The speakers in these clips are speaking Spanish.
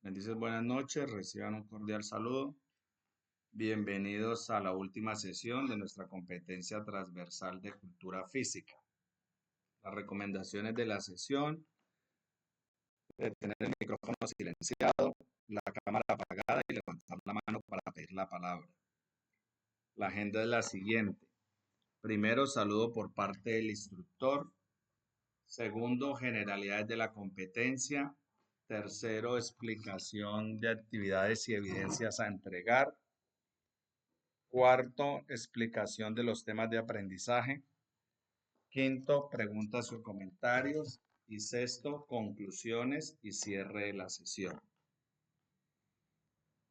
Bendiciones, buenas noches, reciban un cordial saludo. Bienvenidos a la última sesión de nuestra competencia transversal de cultura física. Las recomendaciones de la sesión: tener el micrófono silenciado, la cámara apagada y levantar la mano para pedir la palabra. La agenda es la siguiente. Primero, saludo por parte del instructor. Segundo, generalidades de la competencia. Tercero, explicación de actividades y evidencias a entregar. Cuarto, explicación de los temas de aprendizaje. Quinto, preguntas o comentarios. Y sexto, conclusiones y cierre de la sesión.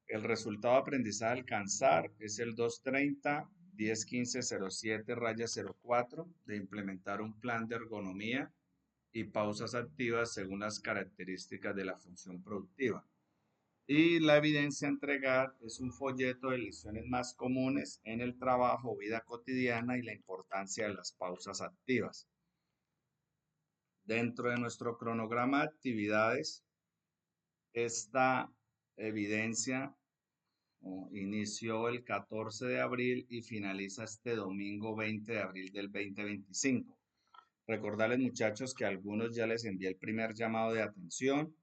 El resultado de aprendizaje a alcanzar es el 230-1015-07-04 de implementar un plan de ergonomía y pausas activas según las características de la función productiva. Y la evidencia a entregar es un folleto de lecciones más comunes en el trabajo, vida cotidiana y la importancia de las pausas activas. Dentro de nuestro cronograma de actividades, esta evidencia inició el 14 de abril y finaliza este domingo 20 de abril del 2025. Recordarles, muchachos, que a algunos ya les envié el primer llamado de atención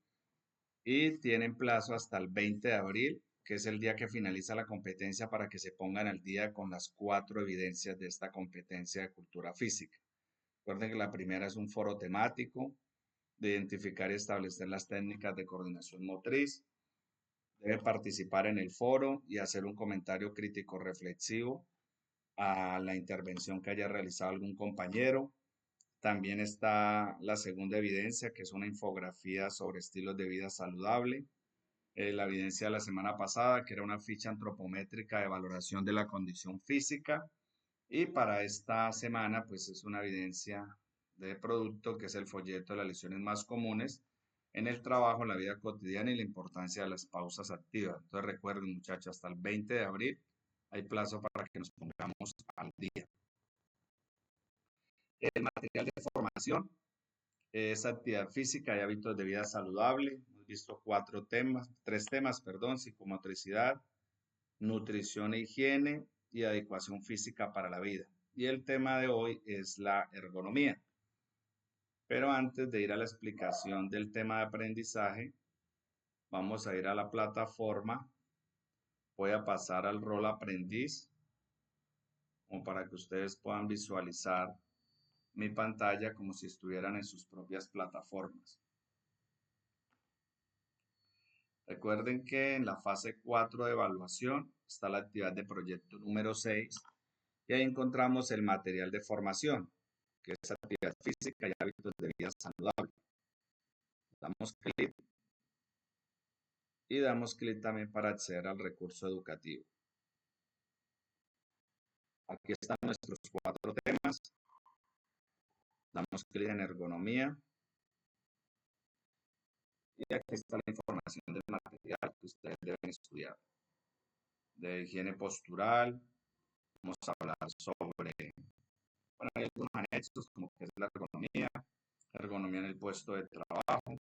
y tienen plazo hasta el 20 de abril, que es el día que finaliza la competencia, para que se pongan al día con las 4 evidencias de esta competencia de cultura física. Recuerden que la primera es un foro temático de identificar y establecer las técnicas de coordinación motriz. Debe participar en el foro y hacer un comentario crítico reflexivo a la intervención que haya realizado algún compañero. También está la segunda evidencia, que es una infografía sobre estilos de vida saludable. La evidencia de la semana pasada, que era una ficha antropométrica de valoración de la condición física. Y para esta semana, pues es una evidencia de producto, que es el folleto de las lesiones más comunes en el trabajo, en la vida cotidiana y la importancia de las pausas activas. Entonces recuerden, muchachos, hasta el 20 de abril hay plazo para que nos pongamos al día. El material de formación es actividad física y hábitos de vida saludable. Hemos visto tres temas, psicomotricidad, nutrición e higiene y adecuación física para la vida. Y el tema de hoy es la ergonomía. Pero antes de ir a la explicación del tema de aprendizaje, vamos a ir a la plataforma. Voy a pasar al rol aprendiz, como para que ustedes puedan visualizar mi pantalla como si estuvieran en sus propias plataformas. Recuerden que en la fase 4 de evaluación está la actividad de proyecto número 6 y ahí encontramos el material de formación, que es actividad física y hábitos de vida saludable. Damos clic y damos clic también para acceder al recurso educativo. Aquí están nuestros 4 temas. Damos clic en ergonomía y aquí está la información del material que ustedes deben estudiar. De higiene postural, vamos a hablar sobre, hay algunos anexos como que es la ergonomía en el puesto de trabajo.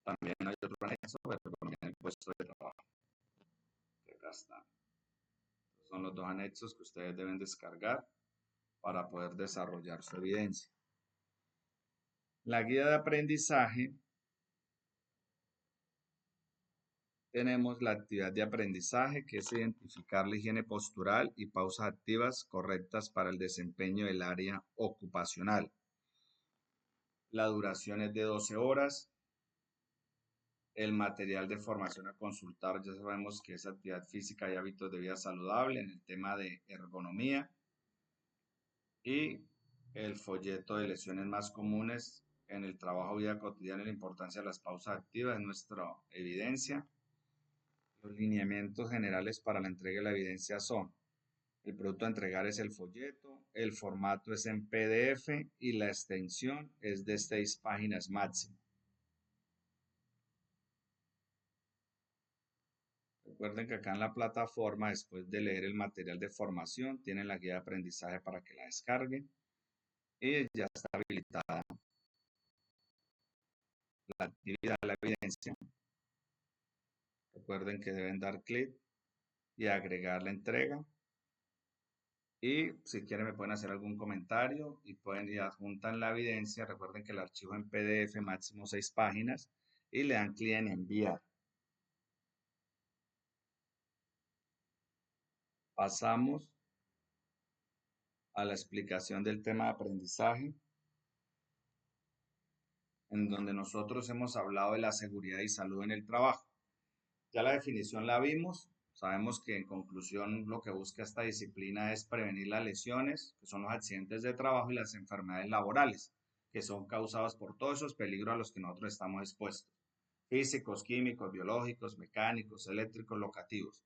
También hay otro anexo de ergonomía en el puesto de trabajo. Que acá están. Estos son los 2 anexos que ustedes deben descargar para poder desarrollar su evidencia. La guía de aprendizaje. Tenemos la actividad de aprendizaje, que es identificar la higiene postural y pausas activas correctas para el desempeño del área ocupacional. La duración es de 12 horas. El material de formación a consultar, ya sabemos que es actividad física y hábitos de vida saludable en el tema de ergonomía. Y el folleto de lesiones más comunes en el trabajo, vida cotidiana y la importancia de las pausas activas es nuestra evidencia. Los lineamientos generales para la entrega de la evidencia son: el producto a entregar es el folleto, el formato es en PDF y la extensión es de 6 páginas máximo. Recuerden que acá en la plataforma, después de leer el material de formación, tienen la guía de aprendizaje para que la descarguen y ya está habilitada la actividad de la evidencia. Recuerden que deben dar clic y agregar la entrega. Y si quieren me pueden hacer algún comentario y pueden y adjuntan la evidencia. Recuerden que el archivo en PDF máximo 6 páginas y le dan clic en enviar. Pasamos a la explicación del tema de aprendizaje, en donde nosotros hemos hablado de la seguridad y salud en el trabajo. Ya la definición la vimos. Sabemos que en conclusión lo que busca esta disciplina es prevenir las lesiones, que son los accidentes de trabajo y las enfermedades laborales, que son causadas por todos esos peligros a los que nosotros estamos expuestos. Físicos, químicos, biológicos, mecánicos, eléctricos, locativos,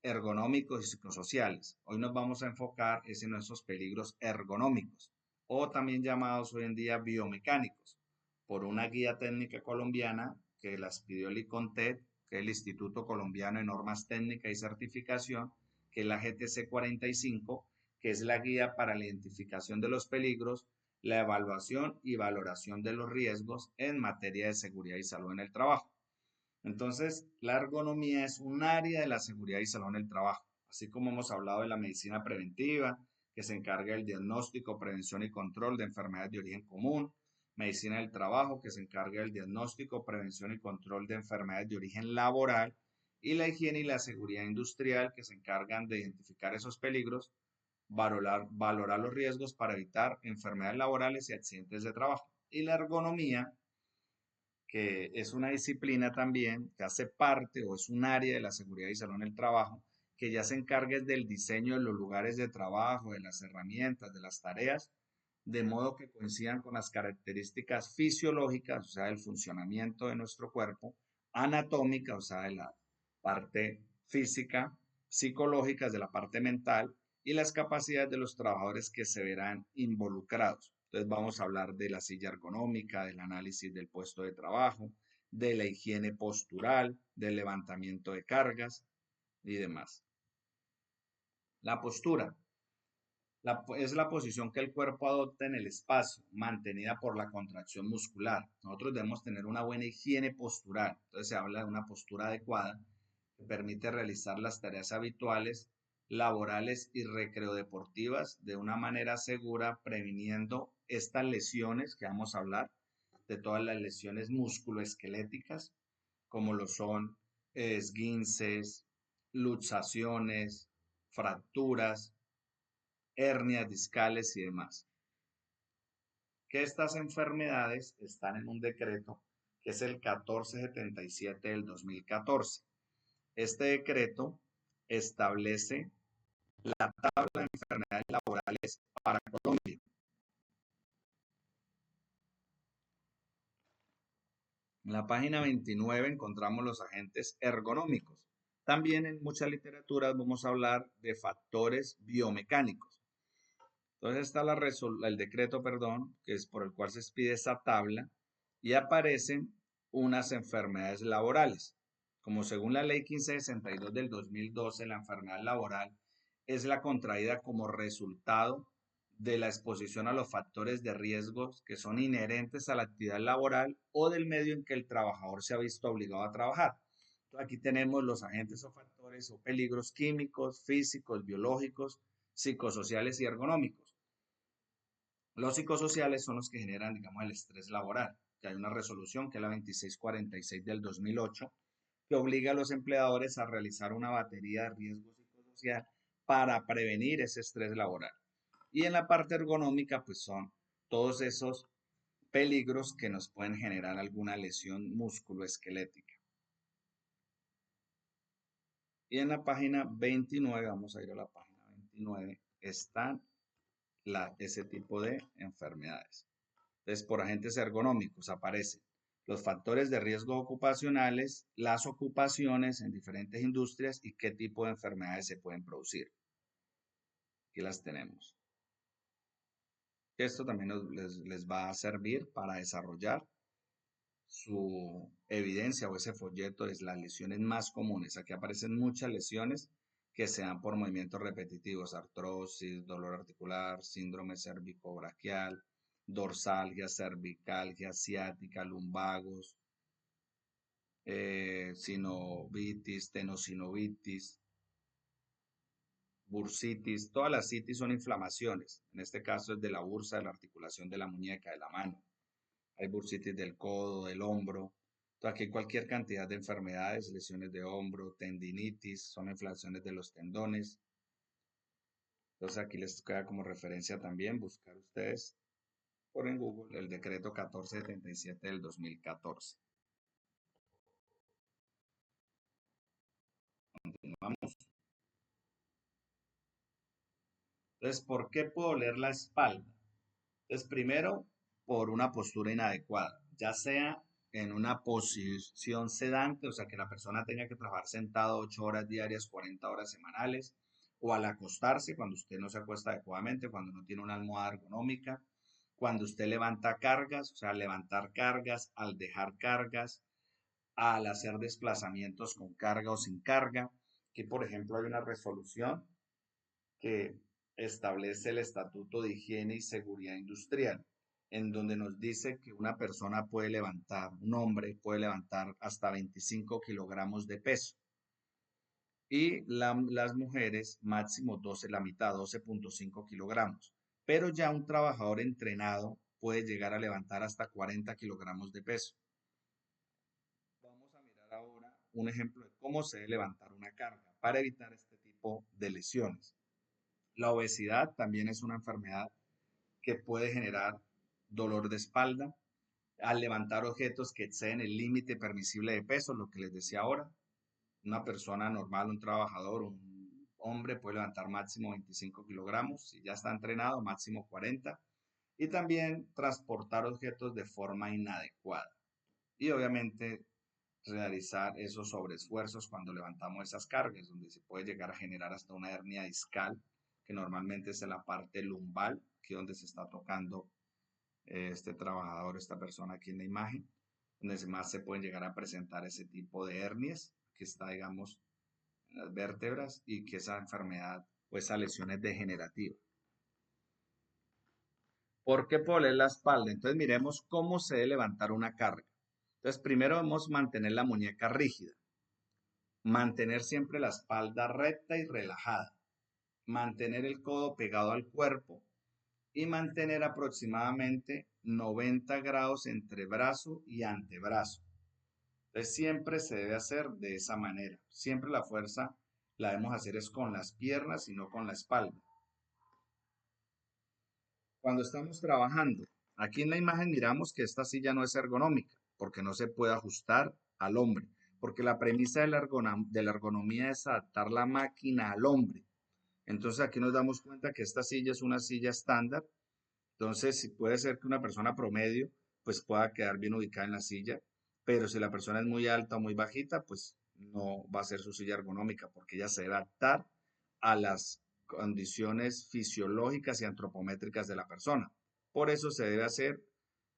ergonómicos y psicosociales. Hoy nos vamos a enfocar en esos peligros ergonómicos, o también llamados hoy en día biomecánicos, por una guía técnica colombiana que las pidió el ICONTEC, que es el Instituto Colombiano de Normas Técnicas y Certificación, que es la GTC 45, que es la guía para la identificación de los peligros, la evaluación y valoración de los riesgos en materia de seguridad y salud en el trabajo. Entonces, la ergonomía es un área de la seguridad y salud en el trabajo, así como hemos hablado de la medicina preventiva, que se encarga del diagnóstico, prevención y control de enfermedades de origen común, medicina del trabajo, que se encarga del diagnóstico, prevención y control de enfermedades de origen laboral, y la higiene y la seguridad industrial, que se encargan de identificar esos peligros, valorar los riesgos para evitar enfermedades laborales y accidentes de trabajo. Y la ergonomía, que es una disciplina también que hace parte o es un área de la seguridad y salud en el trabajo, que ya se encarga del diseño de los lugares de trabajo, de las herramientas, de las tareas, de modo que coincidan con las características fisiológicas, o sea, del funcionamiento de nuestro cuerpo, anatómica, o sea, de la parte física, psicológicas, de la parte mental, y las capacidades de los trabajadores que se verán involucrados. Entonces vamos a hablar de la silla ergonómica, del análisis del puesto de trabajo, de la higiene postural, del levantamiento de cargas y demás. La postura es la posición que el cuerpo adopta en el espacio, mantenida por la contracción muscular. Nosotros debemos tener una buena higiene postural. Entonces se habla de una postura adecuada que permite realizar las tareas habituales, laborales y recreodeportivas de una manera segura, previniendo estas lesiones que vamos a hablar, de todas las lesiones musculoesqueléticas, como lo son esguinces, luxaciones, fracturas, hernias discales y demás. Que estas enfermedades están en un decreto que es el 1477 del 2014. Este decreto establece la tabla de enfermedades laborales para Colombia. En la página 29 encontramos los agentes ergonómicos. También en muchas literaturas vamos a hablar de factores biomecánicos. Entonces está el decreto, perdón, que es por el cual se expide esa tabla y aparecen unas enfermedades laborales. Como según la ley 1562 del 2012, la enfermedad laboral es la contraída como resultado de la exposición a los factores de riesgos que son inherentes a la actividad laboral o del medio en que el trabajador se ha visto obligado a trabajar. Aquí tenemos los agentes o factores o peligros químicos, físicos, biológicos, psicosociales y ergonómicos. Los psicosociales son los que generan, digamos, el estrés laboral, que hay una resolución que es la 2646 del 2008, que obliga a los empleadores a realizar una batería de riesgo psicosocial para prevenir ese estrés laboral. Y en la parte ergonómica, pues son todos esos peligros que nos pueden generar alguna lesión musculoesquelética. Y en la página 29, vamos a ir a la página 29, están ese tipo de enfermedades. Entonces, por agentes ergonómicos aparecen los factores de riesgo ocupacionales, las ocupaciones en diferentes industrias y qué tipo de enfermedades se pueden producir. Aquí las tenemos. Esto también les va a servir para desarrollar su evidencia o ese folleto de las lesiones más comunes. Aquí aparecen muchas lesiones que se dan por movimientos repetitivos, artrosis, dolor articular, síndrome cervicobraquial, dorsalgia, cervicalgia, ciática, lumbagos, sinovitis, tenosinovitis, bursitis. Todas las citis son inflamaciones. En este caso es de la bursa, de la articulación de la muñeca, de la mano. Hay bursitis del codo, del hombro. Entonces, aquí hay cualquier cantidad de enfermedades, lesiones de hombro, tendinitis, son inflamaciones de los tendones. Entonces aquí les queda como referencia también buscar ustedes por en Google el decreto 1477 del 2014. Continuamos. Entonces, ¿por qué puedo doler la espalda? Entonces, primero, por una postura inadecuada, ya sea en una posición sedante, o sea, que la persona tenga que trabajar sentado 8 horas diarias, 40 horas semanales, o al acostarse, cuando usted no se acuesta adecuadamente, cuando no tiene una almohada ergonómica, cuando usted levanta cargas, o sea, levantar cargas, al dejar cargas, al hacer desplazamientos con carga o sin carga. Aquí, por ejemplo, hay una resolución que establece el Estatuto de Higiene y Seguridad Industrial, en donde nos dice que una persona puede levantar, un hombre puede levantar hasta 25 kilogramos de peso y las mujeres máximo 12, la mitad, 12.5 kilogramos. Pero ya un trabajador entrenado puede llegar a levantar hasta 40 kilogramos de peso. Vamos a mirar ahora un ejemplo de cómo se debe levantar una carga para evitar este tipo de lesiones. La obesidad también es una enfermedad que puede generar dolor de espalda al levantar objetos que exceden el límite permisible de peso, lo que les decía ahora. Una persona normal, un trabajador, un hombre puede levantar máximo 25 kilogramos, si ya está entrenado, máximo 40. Y también transportar objetos de forma inadecuada. Y obviamente realizar esos sobreesfuerzos cuando levantamos esas cargas, donde se puede llegar a generar hasta una hernia discal, que normalmente es en la parte lumbar, aquí donde se está tocando este trabajador, esta persona aquí en la imagen, donde más se pueden llegar a presentar ese tipo de hernias, que está, digamos, en las vértebras y que esa enfermedad o esa lesión es degenerativa. ¿Por qué poner la espalda? Entonces miremos cómo se debe levantar una carga. Entonces primero debemos mantener la muñeca rígida. Mantener siempre la espalda recta y relajada. Mantener el codo pegado al cuerpo y mantener aproximadamente 90 grados entre brazo y antebrazo. Entonces siempre se debe hacer de esa manera. Siempre la fuerza la debemos hacer es con las piernas y no con la espalda. Cuando estamos trabajando, aquí en la imagen miramos que esta silla no es ergonómica porque no se puede ajustar al hombre, porque la premisa de la ergonomía es adaptar la máquina al hombre. Entonces aquí nos damos cuenta que esta silla es una silla estándar. Entonces puede ser que una persona promedio pues pueda quedar bien ubicada en la silla, pero si la persona es muy alta o muy bajita, pues no va a ser su silla ergonómica porque ella se debe adaptar a las condiciones fisiológicas y antropométricas de la persona. Por eso se debe hacer,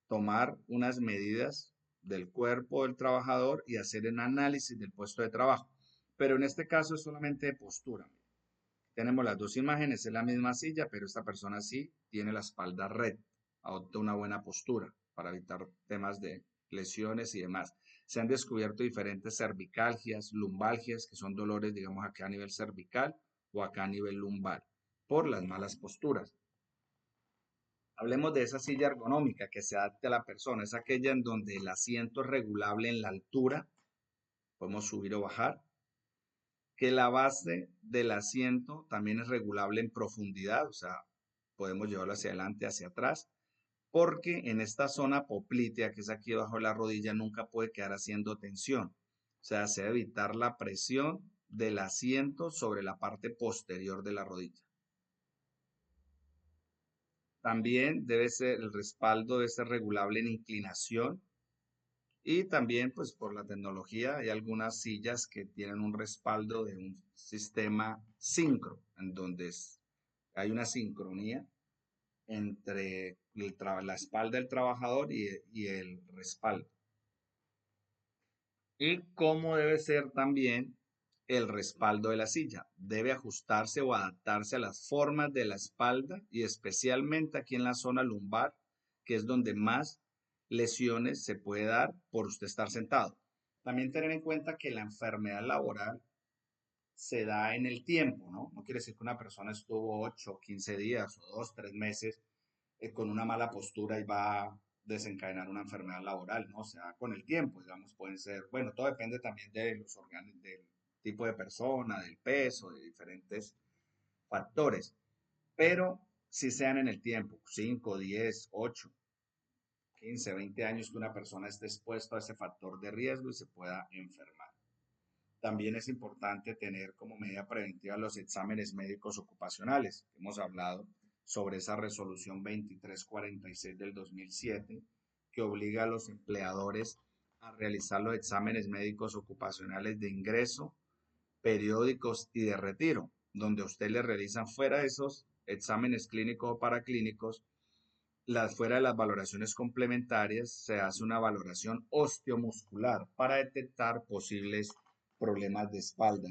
tomar unas medidas del cuerpo del trabajador y hacer un análisis del puesto de trabajo. Pero en este caso es solamente de postura. Tenemos las dos imágenes, es la misma silla, pero esta persona sí tiene la espalda recta, adopta una buena postura para evitar temas de lesiones y demás. Se han descubierto diferentes cervicalgias, lumbalgias, que son dolores, digamos, acá a nivel cervical o acá a nivel lumbar, por las malas posturas. Hablemos de esa silla ergonómica que se adapte a la persona, es aquella en donde el asiento es regulable en la altura, podemos subir o bajar, que la base del asiento también es regulable en profundidad, o sea, podemos llevarlo hacia adelante, hacia atrás, porque en esta zona poplitea, que es aquí debajo de la rodilla, nunca puede quedar haciendo tensión. O sea, se debe evitar la presión del asiento sobre la parte posterior de la rodilla. También el respaldo debe ser regulable en inclinación. Y también, pues por la tecnología, hay algunas sillas que tienen un respaldo de un sistema sincro, en donde hay una sincronía entre la espalda del trabajador y el respaldo. Y cómo debe ser también el respaldo de la silla. Debe ajustarse o adaptarse a las formas de la espalda y especialmente aquí en la zona lumbar, que es donde más lesiones se puede dar por usted estar sentado. También tener en cuenta que la enfermedad laboral se da en el tiempo, ¿no? No quiere decir que una persona estuvo 8, 15 días o 2, 3 meses con una mala postura y va a desencadenar una enfermedad laboral, ¿no? O sea, con el tiempo, digamos, pueden ser, bueno, todo depende también de los órganos, del tipo de persona, del peso, de diferentes factores, pero si sean en el tiempo, 5, 10, 8, 15, 20 años que una persona esté expuesta a ese factor de riesgo y se pueda enfermar. También es importante tener como medida preventiva los exámenes médicos ocupacionales. Hemos hablado sobre esa resolución 2346 del 2007 que obliga a los empleadores a realizar los exámenes médicos ocupacionales de ingreso, periódicos y de retiro, donde a usted le realizan fuera de esos exámenes clínicos o paraclínicos, fuera de las valoraciones complementarias, se hace una valoración osteomuscular para detectar posibles problemas de espalda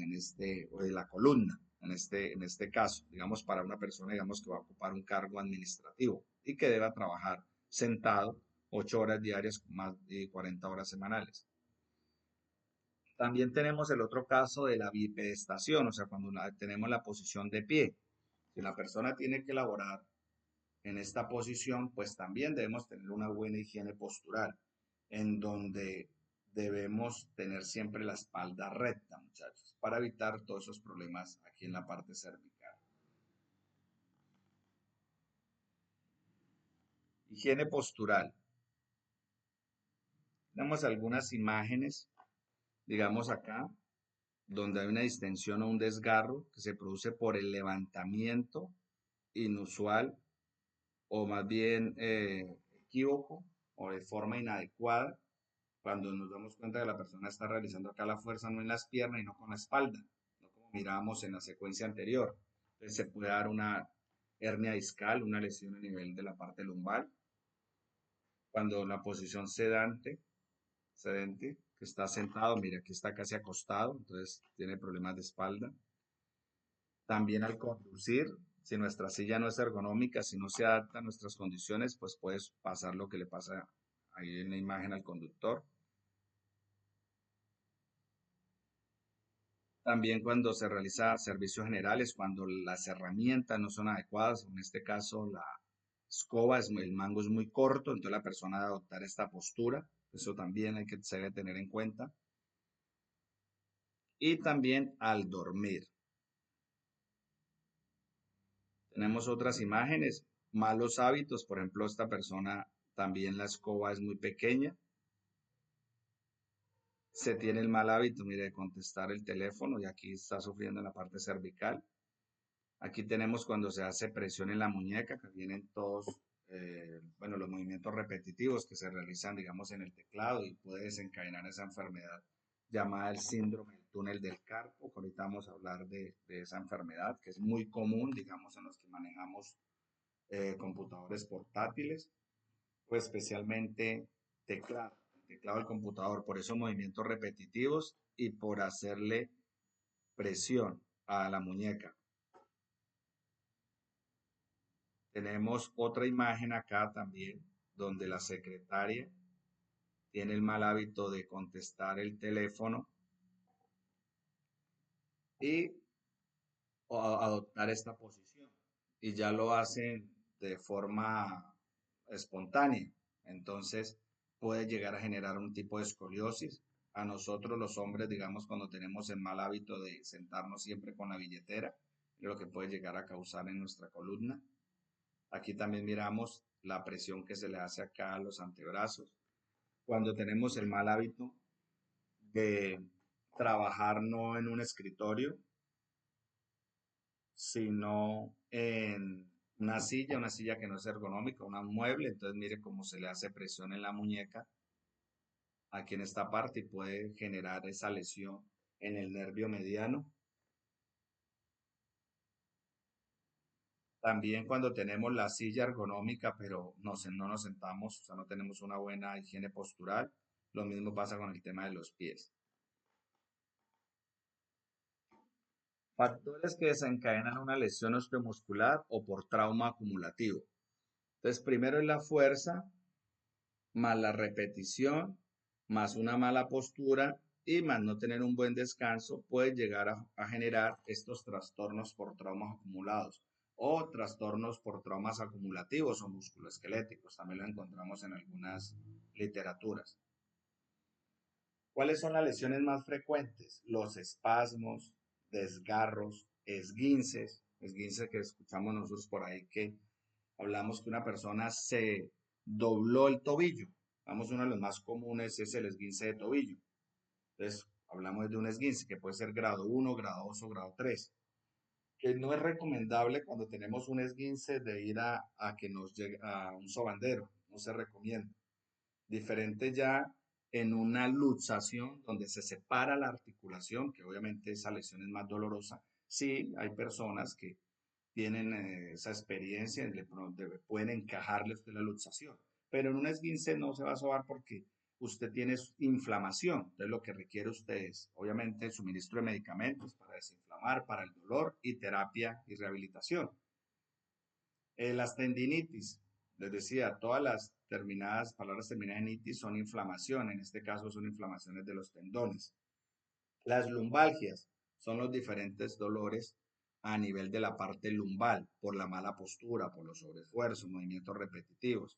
o de la columna, en este caso, digamos, para una persona, digamos, que va a ocupar un cargo administrativo y que deba trabajar sentado 8 horas diarias, más de 40 horas semanales. También tenemos el otro caso de la bipedestación, o sea, cuando tenemos la posición de pie. Si la persona tiene que laborar en esta posición, pues también debemos tener una buena higiene postural, en donde debemos tener siempre la espalda recta, muchachos, para evitar todos esos problemas aquí en la parte cervical. Higiene postural. Tenemos algunas imágenes, digamos acá, donde hay una distensión o un desgarro que se produce por el levantamiento inusual o más bien equívoco o de forma inadecuada cuando nos damos cuenta que la persona está realizando acá la fuerza no en las piernas y no con la espalda, no como mirábamos en la secuencia anterior. Entonces se puede dar una hernia discal, una lesión a nivel de la parte lumbar. Cuando la posición sedente, que está sentado, mira, aquí está casi acostado, entonces tiene problemas de espalda. También al conducir, si nuestra silla no es ergonómica, si no se adapta a nuestras condiciones, pues puede pasar lo que le pasa ahí en la imagen al conductor. También cuando se realiza servicios generales, cuando las herramientas no son adecuadas, en este caso la escoba, el mango es muy corto, entonces la persona debe adoptar esta postura, eso también se debe tener en cuenta. Y también al dormir. Tenemos otras imágenes, malos hábitos, por ejemplo, esta persona también la escoba es muy pequeña. Se tiene el mal hábito, mire, de contestar el teléfono y aquí está sufriendo en la parte cervical. Aquí tenemos cuando se hace presión en la muñeca, que vienen todos, bueno, los movimientos repetitivos que se realizan, digamos, en el teclado y puede desencadenar esa enfermedad llamada el síndrome del túnel del carpo, que ahorita vamos a hablar de esa enfermedad, que es muy común, digamos, en los que manejamos computadores portátiles, pues especialmente teclado del computador, por esos movimientos repetitivos y por hacerle presión a la muñeca. Tenemos otra imagen acá también, donde la secretaria tiene el mal hábito de contestar el teléfono y adoptar esta posición. Y ya lo hacen de forma espontánea. Entonces puede llegar a generar un tipo de escoliosis. A nosotros los hombres, digamos, cuando tenemos el mal hábito de sentarnos siempre con la billetera, lo que puede llegar a causar en nuestra columna. Aquí también miramos la presión que se le hace acá a los antebrazos. Cuando tenemos el mal hábito de trabajar no en un escritorio, sino en una silla que no es ergonómica, un mueble, entonces mire cómo se le hace presión en la muñeca aquí en esta parte y puede generar esa lesión en el nervio mediano. También cuando tenemos la silla ergonómica, pero no nos sentamos, o sea, no tenemos una buena higiene postural, lo mismo pasa con el tema de los pies. Factores que desencadenan una lesión osteomuscular o por trauma acumulativo. Entonces, primero es la fuerza, más la repetición, más una mala postura y más no tener un buen descanso puede llegar a generar estos trastornos por traumas acumulados o trastornos por traumas acumulativos o musculoesqueléticos. También lo encontramos en algunas literaturas. ¿Cuáles son las lesiones más frecuentes? Los espasmos, desgarros, esguinces que escuchamos nosotros por ahí que hablamos que una persona se dobló el tobillo. Vamos, uno de los más comunes es el esguince de tobillo. Entonces, hablamos de un esguince que puede ser grado 1, grado 2 o grado 3, que no es recomendable cuando tenemos un esguince de ir a que nos llegue a un sobandero, no se recomienda. Diferente ya en una luxación donde se separa la articulación, que obviamente esa lesión es más dolorosa. Sí, hay personas que tienen esa experiencia, pueden encajarle usted la luxación, pero en un esguince no se va a sobar porque usted tiene inflamación. Entonces lo que requiere usted es, obviamente, suministro de medicamentos para desinflamar, para el dolor y terapia y rehabilitación. Las tendinitis, les decía, todas las palabras terminadas en itis son inflamación, en este caso son inflamaciones de los tendones. Las lumbalgias son los diferentes dolores a nivel de la parte lumbal, por la mala postura, por los sobreesfuerzos, movimientos repetitivos.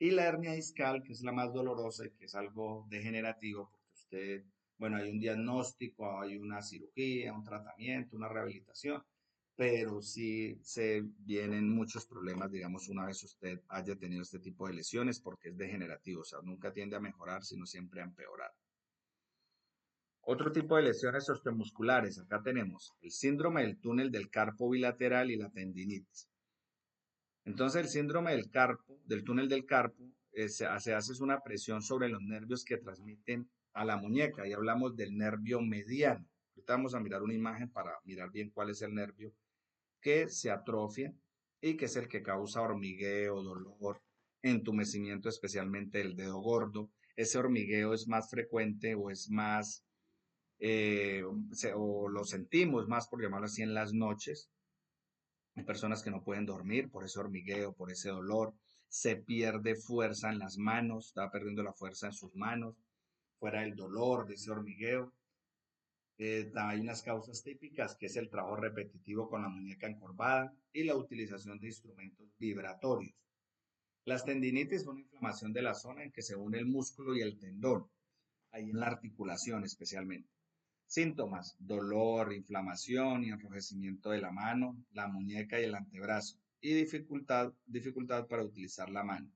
Y la hernia discal, que es la más dolorosa y que es algo degenerativo, porque usted, bueno, hay un diagnóstico, hay una cirugía, un tratamiento, una rehabilitación, pero sí se vienen muchos problemas, digamos, una vez usted haya tenido este tipo de lesiones, porque es degenerativo, o sea, nunca tiende a mejorar, sino siempre a empeorar. Otro tipo de lesiones osteomusculares, acá tenemos el síndrome del túnel del carpo bilateral y la tendinitis. Entonces, el síndrome del túnel del carpo, se hace una presión sobre los nervios que transmiten a la muñeca y hablamos del nervio mediano. Ahorita vamos a mirar una imagen para mirar bien cuál es el nervio que se atrofia y que es el que causa hormigueo, dolor, entumecimiento, especialmente el dedo gordo. Ese hormigueo es más frecuente o es más o lo sentimos más, por llamarlo así, en las noches. Hay personas que no pueden dormir por ese hormigueo, por ese dolor. Se pierde fuerza en las manos, está perdiendo la fuerza en sus manos, fuera del dolor, de ese hormigueo. Hay unas causas típicas que es el trabajo repetitivo con la muñeca encorvada y la utilización de instrumentos vibratorios. Las tendinitis son inflamación de la zona en que se une el músculo y el tendón, ahí en la articulación especialmente. Síntomas: dolor, inflamación y enrojecimiento de la mano, la muñeca y el antebrazo, y dificultad para utilizar la mano.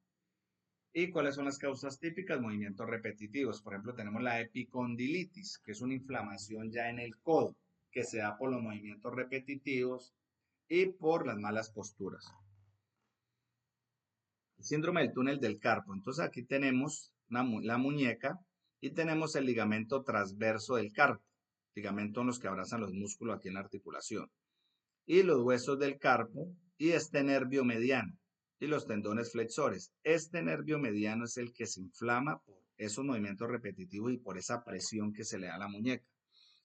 ¿Y cuáles son las causas típicas? Movimientos repetitivos. Por ejemplo, tenemos la epicondilitis, que es una inflamación ya en el codo, que se da por los movimientos repetitivos y por las malas posturas. El síndrome del túnel del carpo. Entonces aquí tenemos la muñeca y tenemos el ligamento transverso del carpo, ligamento en los que abrazan los músculos aquí en la articulación, y los huesos del carpo y este nervio mediano y los tendones flexores. Este nervio mediano es el que se inflama por esos movimientos repetitivos y por esa presión que se le da a la muñeca,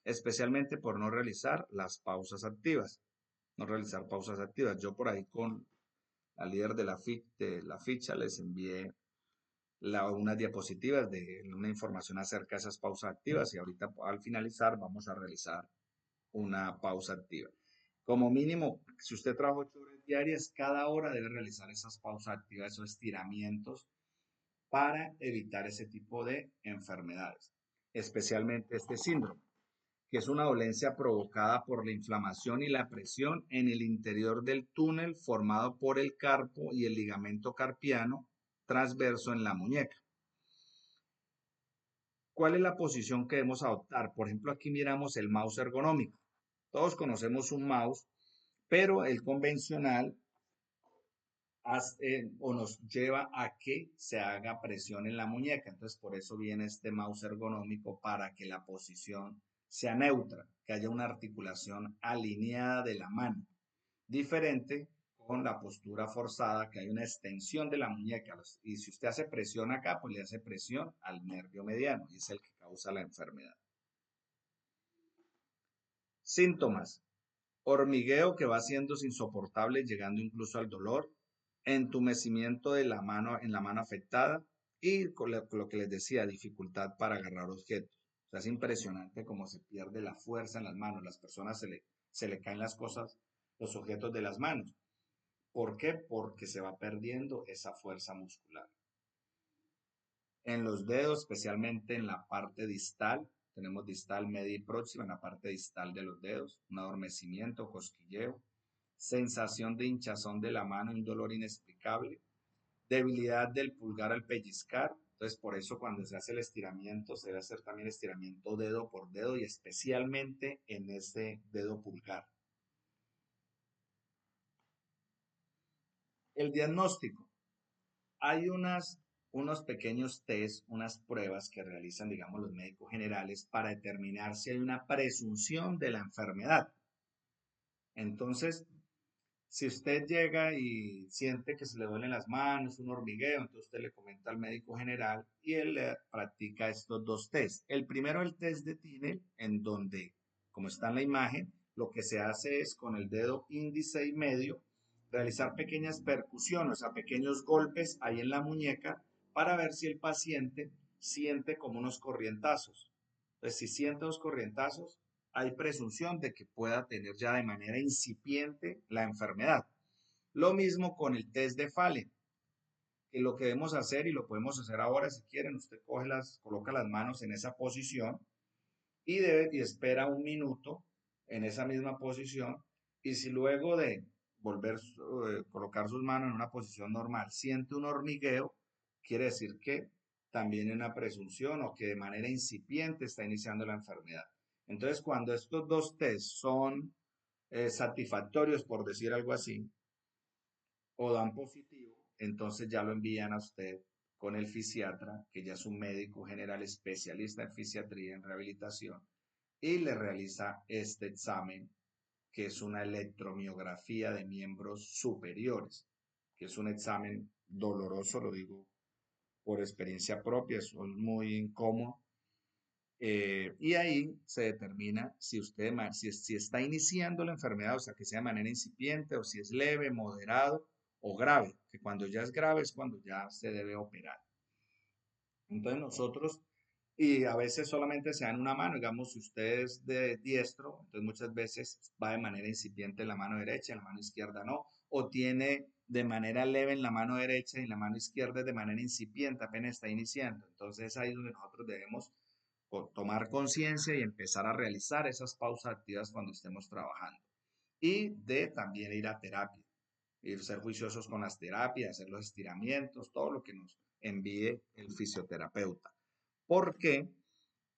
especialmente por no realizar las pausas activas. No realizar pausas activas. Yo por ahí con la líder de la ficha les envié unas diapositivas de una información acerca de esas pausas activas y ahorita al finalizar vamos a realizar una pausa activa. Como mínimo, si usted trabaja 8 horas diarias, cada hora debe realizar esas pausas activas, esos estiramientos para evitar ese tipo de enfermedades, especialmente este síndrome, que es una dolencia provocada por la inflamación y la presión en el interior del túnel formado por el carpo y el ligamento carpiano transverso en la muñeca. ¿Cuál es la posición que debemos adoptar? Por ejemplo, aquí miramos el mouse ergonómico. Todos conocemos un mouse, pero el convencional o nos lleva a que se haga presión en la muñeca. Entonces, por eso viene este mouse ergonómico para que la posición sea neutra, que haya una articulación alineada de la mano. Diferente con la postura forzada, que hay una extensión de la muñeca. Y si usted hace presión acá, pues le hace presión al nervio mediano y es el que causa la enfermedad. Síntomas: hormigueo que va siendo insoportable, llegando incluso al dolor, entumecimiento de la mano en la mano afectada y con lo que les decía, dificultad para agarrar objetos. O sea, es impresionante cómo se pierde la fuerza en las manos. Las personas se le caen las cosas, los objetos de las manos. ¿Por qué? Porque se va perdiendo esa fuerza muscular. En los dedos, especialmente en la parte distal, tenemos distal, media y próxima, en la parte distal de los dedos, un adormecimiento, cosquilleo, sensación de hinchazón de la mano, un dolor inexplicable, debilidad del pulgar al pellizcar. Entonces, por eso cuando se hace el estiramiento, se debe hacer también estiramiento dedo por dedo y especialmente en ese dedo pulgar. El diagnóstico. Hay unos pequeños test, unas pruebas que realizan, digamos, los médicos generales para determinar si hay una presunción de la enfermedad. Entonces, si usted llega y siente que se le duelen las manos, un hormigueo, entonces usted le comenta al médico general y él le practica estos dos test. El primero, el test de Tinel, en donde, como está en la imagen, lo que se hace es con el dedo índice y medio realizar pequeñas percusiones, o sea, pequeños golpes ahí en la muñeca para ver si el paciente siente como unos corrientazos. Entonces, si siente los corrientazos, hay presunción de que pueda tener ya de manera incipiente la enfermedad. Lo mismo con el test de Fallen, que lo que debemos hacer, y lo podemos hacer ahora si quieren, usted coloca las manos en esa posición y espera un minuto en esa misma posición, y si luego de volver a colocar sus manos en una posición normal siente un hormigueo, quiere decir que también hay una presunción o que de manera incipiente está iniciando la enfermedad. Entonces, cuando estos dos test son satisfactorios, por decir algo así, o dan positivo, entonces ya lo envían a usted con el fisiatra, que ya es un médico general especialista en fisiatría, en rehabilitación, y le realiza este examen, que es una electromiografía de miembros superiores, que es un examen doloroso, lo digo por experiencia propia, es muy incómodo. Y ahí se determina si usted si está iniciando la enfermedad, o sea, que sea de manera incipiente, o si es leve, moderado o grave, que cuando ya es grave es cuando ya se debe operar. Entonces nosotros, y a veces solamente se da en una mano, digamos, si usted es de diestro, entonces muchas veces va de manera incipiente en la mano derecha, en la mano izquierda no, o tiene de manera leve en la mano derecha y en la mano izquierda de manera incipiente, apenas está iniciando. Entonces ahí es donde nosotros debemos tomar conciencia y empezar a realizar esas pausas activas cuando estemos trabajando. Y de también ir a terapia, ir ser juiciosos con las terapias, hacer los estiramientos, todo lo que nos envíe el fisioterapeuta. Porque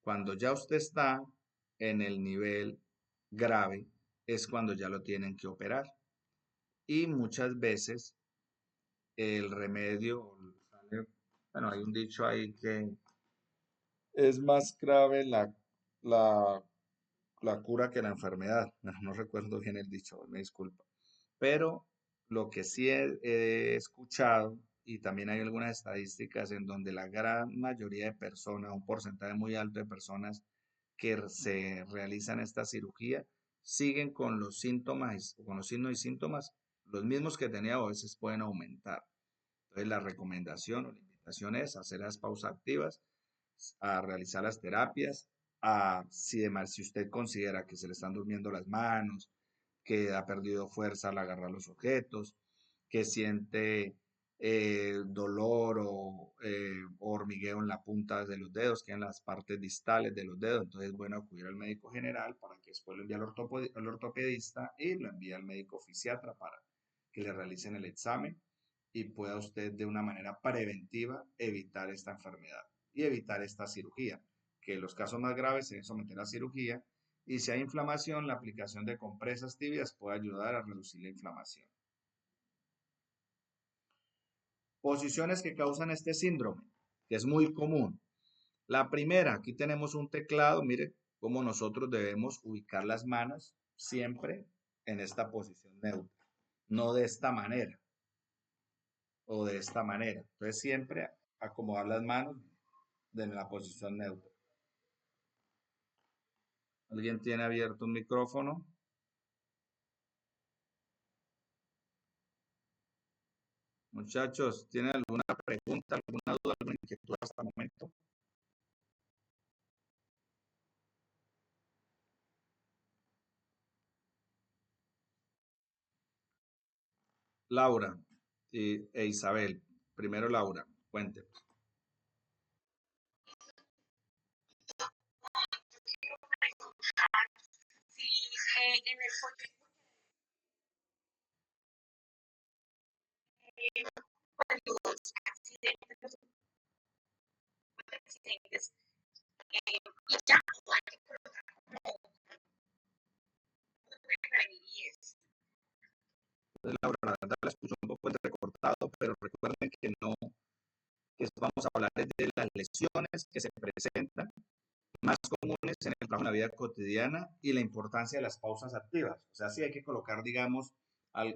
cuando ya usted está en el nivel grave, es cuando ya lo tienen que operar. Y muchas veces el remedio, bueno, hay un dicho ahí que es más grave la, la cura que la enfermedad. Bueno, no recuerdo bien el dicho, me disculpa. Pero lo que sí he escuchado, y también hay algunas estadísticas en donde la gran mayoría de personas, un porcentaje muy alto de personas que se realizan esta cirugía, siguen con los síntomas, con los signos y síntomas, los mismos que tenía, a veces pueden aumentar. Entonces, la recomendación o la invitación es hacer las pausas activas, a realizar las terapias, si usted considera que se le están durmiendo las manos, que ha perdido fuerza al agarrar los objetos, que siente dolor o hormigueo en la punta de los dedos, que en las partes distales de los dedos. Entonces, bueno, acudir al médico general para que después lo envíe al ortopedista y lo envíe al médico fisiatra para que le realicen el examen y pueda usted de una manera preventiva evitar esta enfermedad y evitar esta cirugía, que en los casos más graves se deben someter a cirugía, y si hay inflamación, la aplicación de compresas tibias puede ayudar a reducir la inflamación. Posiciones que causan este síndrome, que es muy común. La primera, aquí tenemos un teclado, mire cómo nosotros debemos ubicar las manos siempre en esta posición neutra, no de esta manera o de esta manera. Entonces siempre acomodar las manos en la posición neutra. ¿Alguien tiene abierto un micrófono? Muchachos, ¿tienen alguna pregunta, alguna duda, alguna inquietud hasta el momento? Laura e Isabel. Primero Laura, cuente. Pues, Laura, la verdad la escucho un poco entrecortado, pero recuerden que no, que vamos a hablar de las lesiones que se presentan más comunes en el trabajo en la vida cotidiana y la importancia de las pausas activas. O sea, sí hay que colocar, digamos,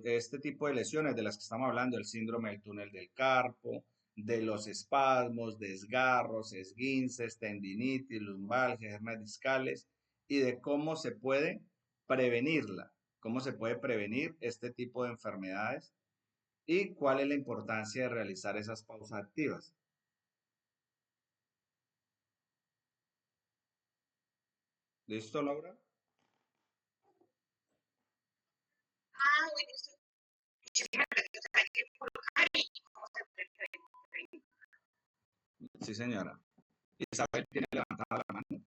este tipo de lesiones de las que estamos hablando, el síndrome del túnel del carpo, de los espasmos, desgarros, esguinces, tendinitis, lumbalgias, hernias discales y de cómo se puede prevenirla, cómo se puede prevenir este tipo de enfermedades y cuál es la importancia de realizar esas pausas activas. ¿Listo, Laura? Sí, señora. Isabel tiene levantada la mano.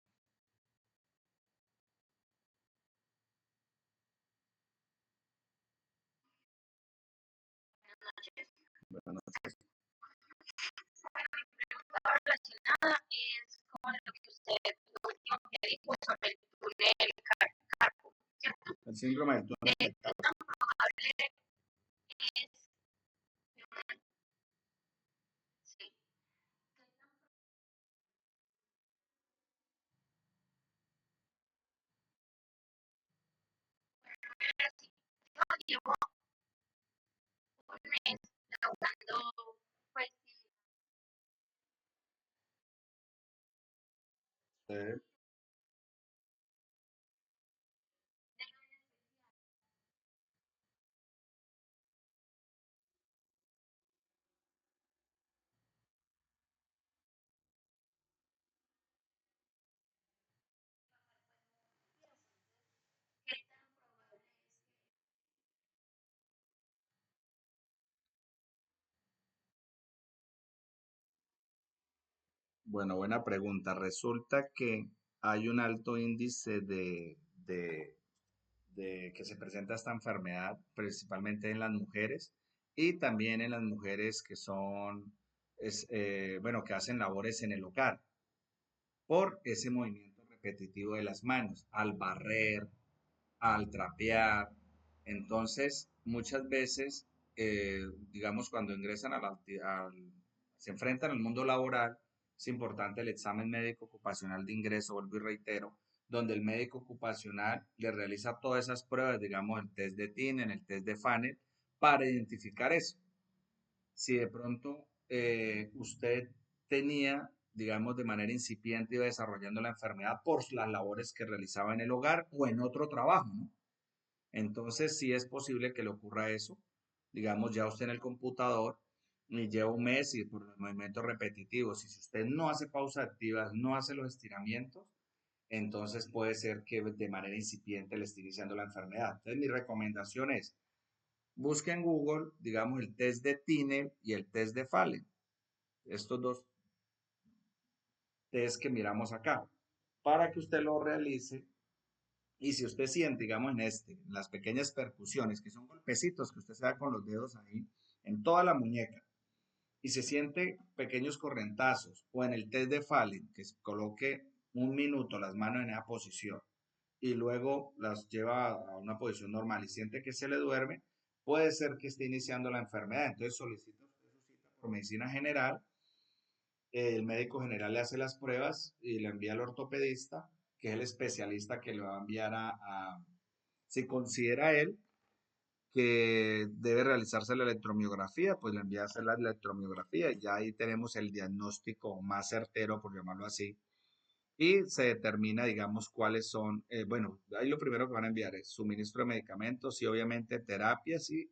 Buenas noches. El síndrome del túnel del carpo. Sí. Bueno, buena pregunta. Resulta que hay un alto índice de que se presenta esta enfermedad, principalmente en las mujeres y también en las mujeres que son, bueno, que hacen labores en el hogar por ese movimiento repetitivo de las manos, al barrer, al trapear. Entonces, muchas veces, digamos, cuando ingresan se enfrentan al mundo laboral, es importante el examen médico ocupacional de ingreso, vuelvo y reitero, donde el médico ocupacional le realiza todas esas pruebas, digamos, el test de TINEN, el test de FANEL, para identificar eso. Si de pronto usted tenía, digamos, de manera incipiente, iba desarrollando la enfermedad por las labores que realizaba en el hogar o en otro trabajo, ¿no? Entonces, sí es posible que le ocurra eso. Digamos, ya usted en el computador y lleva un mes y por los movimientos repetitivos, y si usted no hace pausas activas, no hace los estiramientos, entonces puede ser que de manera incipiente le esté iniciando la enfermedad. Entonces, mi recomendación es, busque en Google, digamos, el test de Tine y el test de Fallen. Estos dos test que miramos acá, para que usted lo realice. Y si usted siente, digamos, en las pequeñas percusiones, que son golpecitos que usted se da con los dedos ahí, en toda la muñeca, y se siente pequeños correntazos, o en el test de Fallen, que coloque un minuto las manos en esa posición y luego las lleva a una posición normal y siente que se le duerme, puede ser que esté iniciando la enfermedad. Entonces solicita usted su cita por medicina general, el médico general le hace las pruebas y le envía al ortopedista, que es el especialista que le va a enviar si considera él que debe realizarse la electromiografía, pues le envía a hacer la electromiografía y ya ahí tenemos el diagnóstico más certero, por llamarlo así, y se determina, digamos, cuáles son, bueno, ahí lo primero que van a enviar es suministro de medicamentos y obviamente terapias y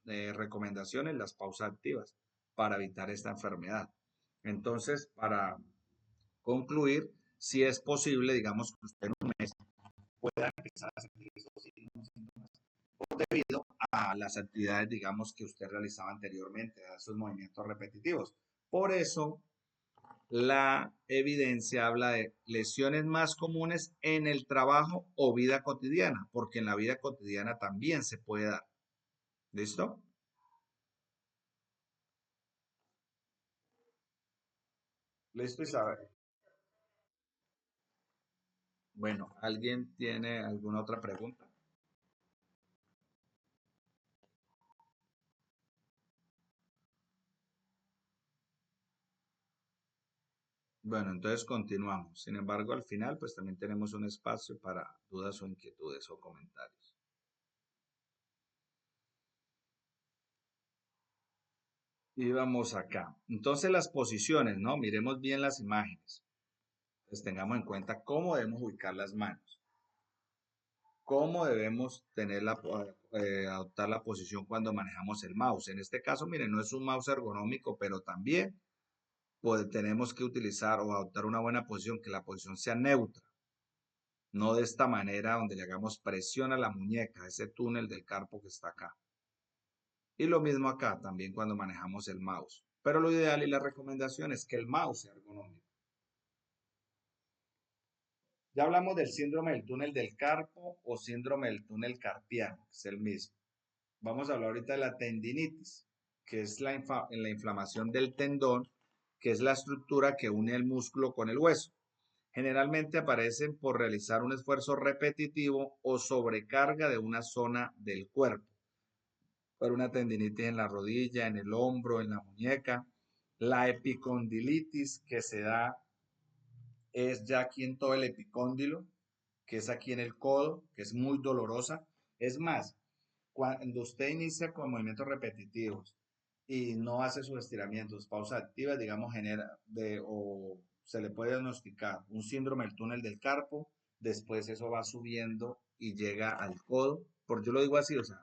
recomendaciones, las pausas activas para evitar esta enfermedad. Entonces, para concluir, si es posible, digamos, que usted en un mes pueda empezar a sentir estos signos, debido a las actividades, digamos, que usted realizaba anteriormente, a esos movimientos repetitivos. Por eso, la evidencia habla de lesiones más comunes en el trabajo o vida cotidiana, porque en la vida cotidiana también se puede dar. ¿Listo? Listo, Isabel. Bueno, ¿alguien tiene alguna otra pregunta? Bueno, entonces continuamos. Sin embargo, al final, pues también tenemos un espacio para dudas o inquietudes o comentarios. Y vamos acá. Entonces, las posiciones, ¿no? Miremos bien las imágenes. Pues tengamos en cuenta cómo debemos ubicar las manos, cómo debemos tener adoptar la posición cuando manejamos el mouse. En este caso, miren, no es un mouse ergonómico, pero también pues, tenemos que utilizar o adoptar una buena posición, que la posición sea neutra. No de esta manera donde le hagamos presión a la muñeca, ese túnel del carpo que está acá. Y lo mismo acá también cuando manejamos el mouse. Pero lo ideal y la recomendación es que el mouse sea ergonómico. Ya hablamos del síndrome del túnel del carpo o síndrome del túnel carpiano, que es el mismo. Vamos a hablar ahorita de la tendinitis, que es la inflamación del tendón, que es la estructura que une el músculo con el hueso. Generalmente aparecen por realizar un esfuerzo repetitivo o sobrecarga de una zona del cuerpo. Por una tendinitis en la rodilla, en el hombro, en la muñeca. La epicondilitis que se da es ya aquí en todo el epicóndilo, que es aquí en el codo, que es muy dolorosa. Es más, cuando usted inicia con movimientos repetitivos y no hace sus estiramientos, pausas activas, digamos, o se le puede diagnosticar un síndrome del túnel del carpo, después eso va subiendo y llega al codo, por yo lo digo así, o sea,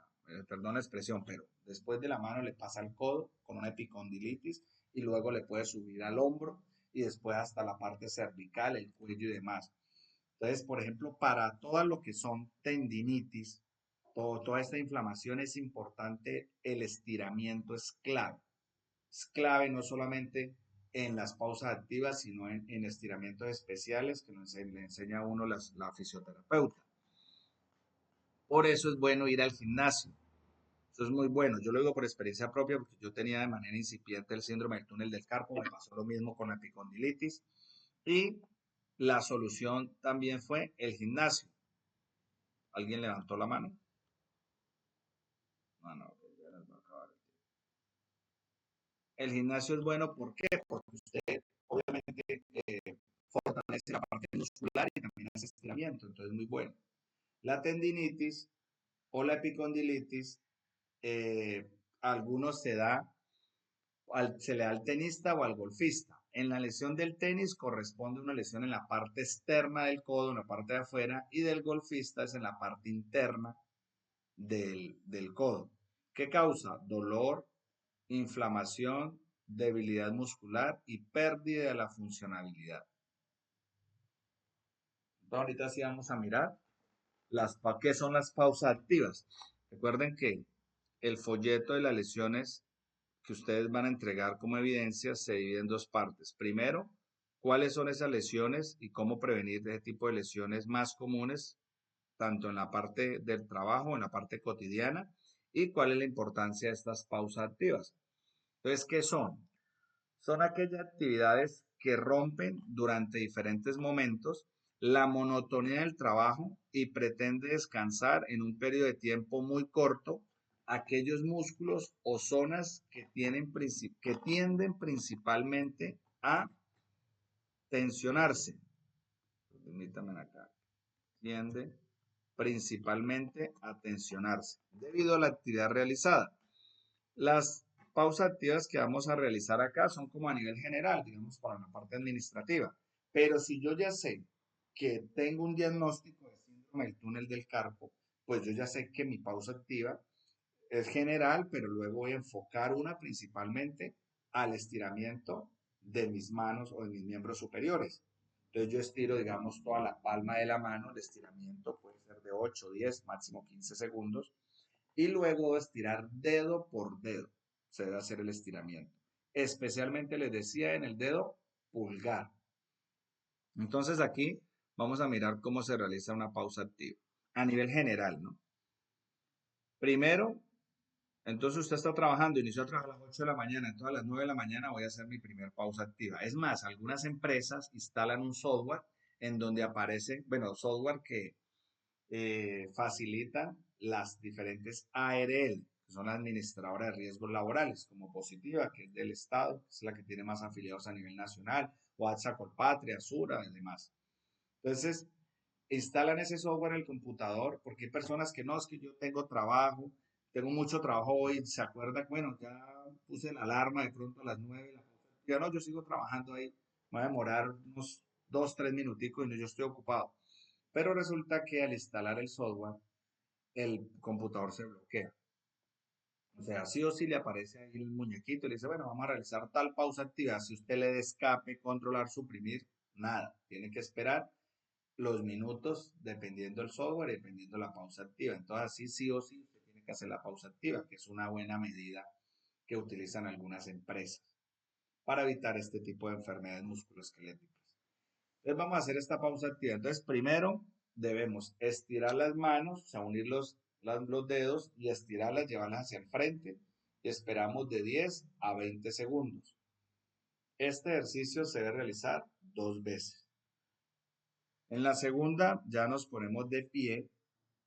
perdón la expresión, pero después de la mano le pasa al codo con una epicondilitis y luego le puede subir al hombro y después hasta la parte cervical, el cuello y demás. Entonces, por ejemplo, para todo lo que son tendinitis, toda esta inflamación es importante, el estiramiento es clave. Es clave no solamente en las pausas activas, sino en estiramientos especiales que le enseña a uno la fisioterapeuta. Por eso es bueno ir al gimnasio. Eso es muy bueno. Yo lo digo por experiencia propia porque yo tenía de manera incipiente el síndrome del túnel del carpo. Me pasó lo mismo con la epicondilitis. Y la solución también fue el gimnasio. ¿Alguien levantó la mano? No, no, ya nos va a acabar. El gimnasio es bueno, ¿por qué? Porque usted obviamente fortalece la parte muscular y también hace estiramiento, entonces es muy bueno. La tendinitis o la epicondilitis, algunos se le da al tenista o al golfista. En la lesión del tenis corresponde una lesión en la parte externa del codo, en la parte de afuera, y del golfista es en la parte interna del codo. ¿Qué causa? Dolor, inflamación, debilidad muscular y pérdida de la funcionalidad. Entonces, ahorita sí vamos a mirar qué son las pausas activas. Recuerden que el folleto de las lesiones que ustedes van a entregar como evidencia se divide en dos partes. Primero, cuáles son esas lesiones y cómo prevenir ese tipo de lesiones más comunes, tanto en la parte del trabajo, en la parte cotidiana, y cuál es la importancia de estas pausas activas. Entonces, ¿qué son? Son aquellas actividades que rompen durante diferentes momentos la monotonía del trabajo y pretende descansar en un periodo de tiempo muy corto aquellos músculos o zonas que tienden principalmente a tensionarse. Permítanme acá. Tiende principalmente a tensionarse debido a la actividad realizada. Las pausas activas que vamos a realizar acá son como a nivel general, digamos, para la parte administrativa. Pero si yo ya sé que tengo un diagnóstico de síndrome del túnel del carpo, pues yo ya sé que mi pausa activa es general, pero luego voy a enfocar una principalmente al estiramiento de mis manos o de mis miembros superiores. Entonces yo estiro, digamos, toda la palma de la mano, el estiramiento puede ser de 8, 10, máximo 15 segundos y luego estirar dedo por dedo. Se debe hacer el estiramiento. Especialmente les decía en el dedo pulgar. Entonces aquí vamos a mirar cómo se realiza una pausa activa a nivel general, ¿no? Primero, entonces usted está trabajando, inició a trabajar a las 8 de la mañana, entonces a las 9 de la mañana voy a hacer mi primer pausa activa. Es más, algunas empresas instalan un software en donde aparece, bueno, software que facilitan las diferentes ARL, que son las administradoras de riesgos laborales, como Positiva, que es del Estado, que es la que tiene más afiliados a nivel nacional, o AXA Colpatria, Sura y demás. Entonces, instalan ese software en el computador porque hay personas que no, es que yo tengo trabajo, tengo mucho trabajo hoy, se acuerda, bueno, ya puse la alarma de pronto a las 9, ya no, yo sigo trabajando ahí, me va a demorar unos 2, 3 minuticos y no, yo estoy ocupado. Pero resulta que al instalar el software, el computador se bloquea. O sea, sí o sí le aparece ahí el muñequito y le dice, bueno, vamos a realizar tal pausa activa. Si usted le dé escape, controlar, suprimir, nada. Tiene que esperar los minutos dependiendo del software y dependiendo de la pausa activa. Entonces, así sí o sí usted tiene que hacer la pausa activa, que es una buena medida que utilizan algunas empresas para evitar este tipo de enfermedades musculoesqueléticas. Entonces, vamos a hacer esta pausa activa. Entonces, primero debemos estirar las manos, o sea, unir los dedos y estirarlas, llevarlas hacia el frente y esperamos de 10 a 20 segundos. Este ejercicio se debe realizar 2 veces. En la segunda ya nos ponemos de pie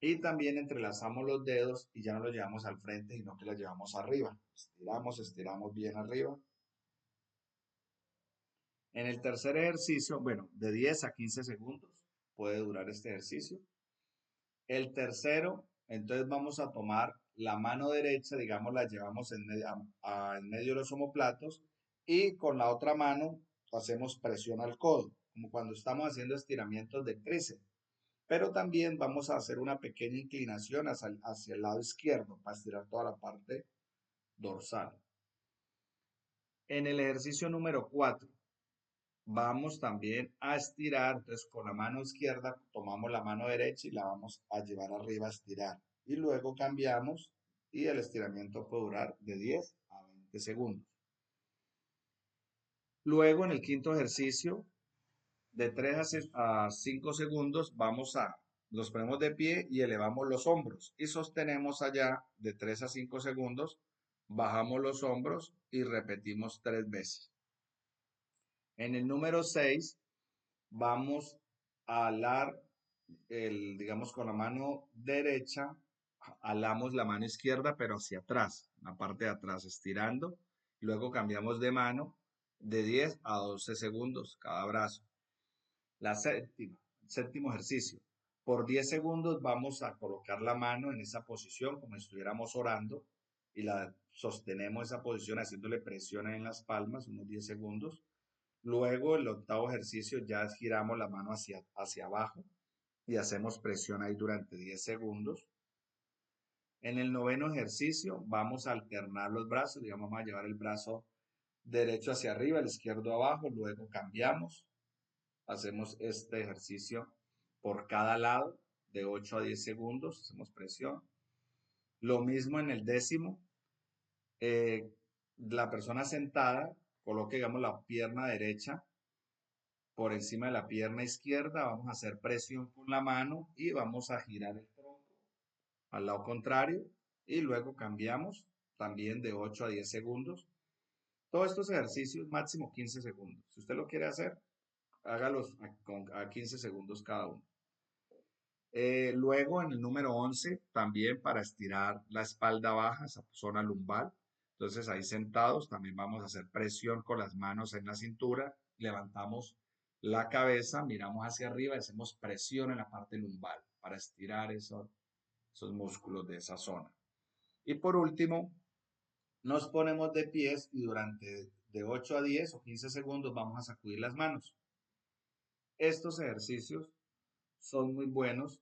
y también entrelazamos los dedos y ya no los llevamos al frente, sino que los llevamos arriba. Estiramos, estiramos bien arriba. En el tercer ejercicio, bueno, de 10 a 15 segundos puede durar este ejercicio. El tercero, entonces vamos a tomar la mano derecha, digamos, la llevamos en medio de los omoplatos y con la otra mano hacemos presión al codo, como cuando estamos haciendo estiramientos de tríceps. Pero también vamos a hacer una pequeña inclinación hacia el lado izquierdo para estirar toda la parte dorsal. En el ejercicio número 4 vamos también a estirar, entonces con la mano izquierda tomamos la mano derecha y la vamos a llevar arriba a estirar. Y luego cambiamos y el estiramiento puede durar de 10 a 20 segundos. Luego en el quinto ejercicio, de 3 a 5 segundos, nos ponemos de pie y elevamos los hombros y sostenemos allá de 3 a 5 segundos, bajamos los hombros y repetimos 3 veces. En el número 6 vamos a alar, digamos con la mano derecha, alamos la mano izquierda pero hacia atrás, la parte de atrás estirando, luego cambiamos de mano de 10 a 12 segundos cada brazo. La séptimo ejercicio. Por 10 segundos vamos a colocar la mano en esa posición como si estuviéramos orando y la sostenemos esa posición haciéndole presión en las palmas unos 10 segundos. Luego el octavo ejercicio ya giramos la mano hacia abajo y hacemos presión ahí durante 10 segundos. En el noveno ejercicio vamos a alternar los brazos, digamos, vamos a llevar el brazo derecho hacia arriba, el izquierdo abajo, luego cambiamos. Hacemos este ejercicio por cada lado de 8 a 10 segundos, hacemos presión. Lo mismo en el décimo, la persona sentada coloque, digamos, la pierna derecha por encima de la pierna izquierda, vamos a hacer presión con la mano y vamos a girar el tronco al lado contrario y luego cambiamos también de 8 a 10 segundos. Todos estos ejercicios máximo 15 segundos. Si usted lo quiere hacer, hágalos a 15 segundos cada uno. Luego en el número 11, también para estirar la espalda baja, esa zona lumbar. Entonces ahí sentados también vamos a hacer presión con las manos en la cintura, levantamos la cabeza, miramos hacia arriba y hacemos presión en la parte lumbar para estirar esos músculos de esa zona. Y por último, nos ponemos de pies y durante de 8 a 10 o 15 segundos vamos a sacudir las manos. Estos ejercicios son muy buenos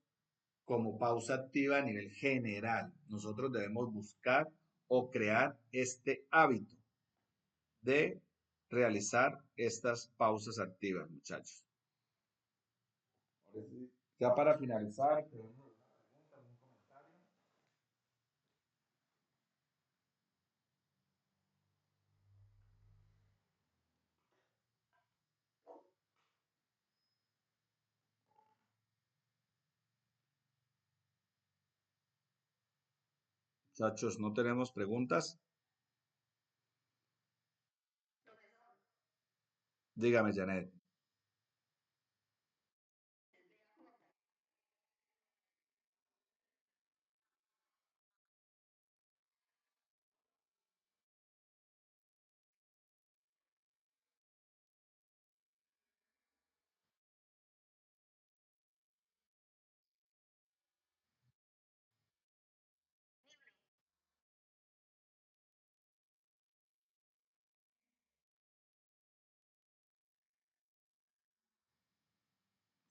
como pausa activa a nivel general. Nosotros debemos buscar o crear este hábito de realizar estas pausas activas, muchachos. Ya para finalizar, ¿tenemos alguna pregunta, algún comentario? Muchachos, ¿no tenemos preguntas? Dígame, Janet.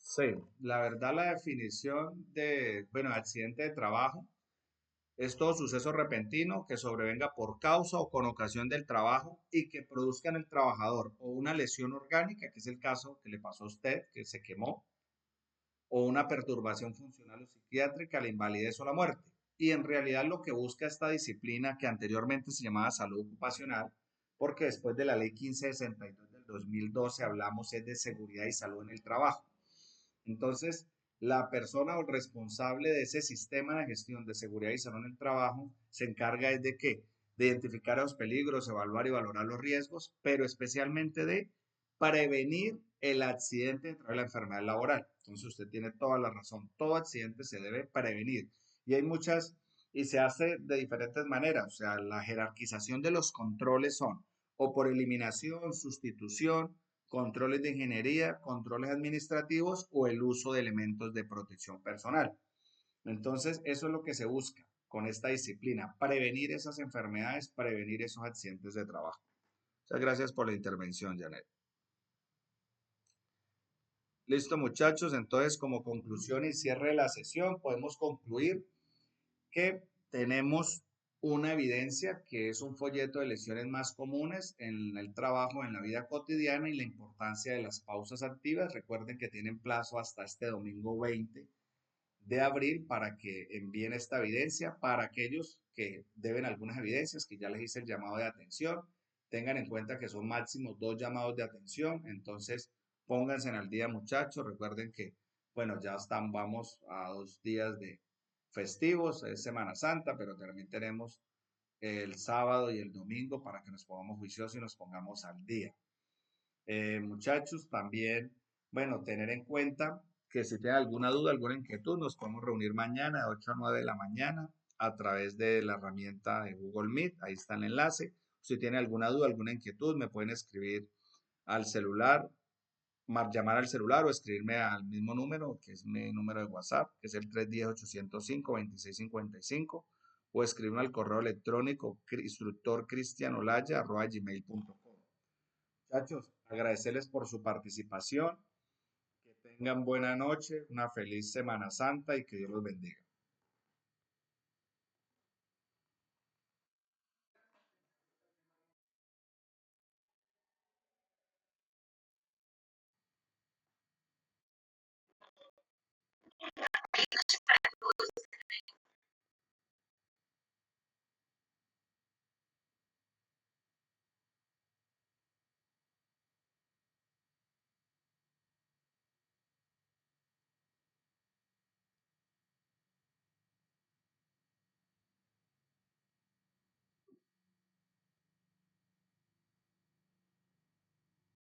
Sí, la verdad la definición de, bueno, accidente de trabajo es todo suceso repentino que sobrevenga por causa o con ocasión del trabajo y que produzca en el trabajador o una lesión orgánica, que es el caso que le pasó a usted, que se quemó, o una perturbación funcional o psiquiátrica, la invalidez o la muerte. Y en realidad lo que busca esta disciplina, que anteriormente se llamaba salud ocupacional, porque después de la ley 1562 del 2012 hablamos es de seguridad y salud en el trabajo. Entonces, la persona o el responsable de ese sistema de gestión de seguridad y salud en el trabajo se encarga es de qué? De identificar los peligros, evaluar y valorar los riesgos, pero especialmente de prevenir el accidente dentro de la enfermedad laboral. Entonces, usted tiene toda la razón. Todo accidente se debe prevenir. Y hay muchas, y se hace de diferentes maneras. O sea, la jerarquización de los controles son o por eliminación, sustitución, controles de ingeniería, controles administrativos o el uso de elementos de protección personal. Entonces, eso es lo que se busca con esta disciplina, prevenir esas enfermedades, prevenir esos accidentes de trabajo. Muchas gracias por la intervención, Janet. Listo, muchachos. Entonces, como conclusión y cierre de la sesión, podemos concluir que tenemos una evidencia que es un folleto de lesiones más comunes en el trabajo, en la vida cotidiana y la importancia de las pausas activas. Recuerden que tienen plazo hasta este domingo 20 de abril para que envíen esta evidencia. Para aquellos que deben algunas evidencias, que ya les hice el llamado de atención, tengan en cuenta que son máximo dos llamados de atención. Entonces, pónganse al día, muchachos. Recuerden que, bueno, ya están, vamos a 2 días de festivos, es Semana Santa, pero también tenemos el sábado y el domingo para que nos pongamos juiciosos y nos pongamos al día. Muchachos, también, bueno, tener en cuenta que si tienen alguna duda, alguna inquietud, nos podemos reunir mañana de 8 a 9 de la mañana a través de la herramienta de Google Meet, ahí está el enlace. Si tienen alguna duda, alguna inquietud, me pueden escribir al celular, llamar al celular o escribirme al mismo número, que es mi número de WhatsApp, que es el 310-805-2655, o escribirme al correo electrónico instructorcristianolaya@gmail.com. Muchachos, agradecerles por su participación, que tengan buena noche, una feliz Semana Santa y que Dios los bendiga.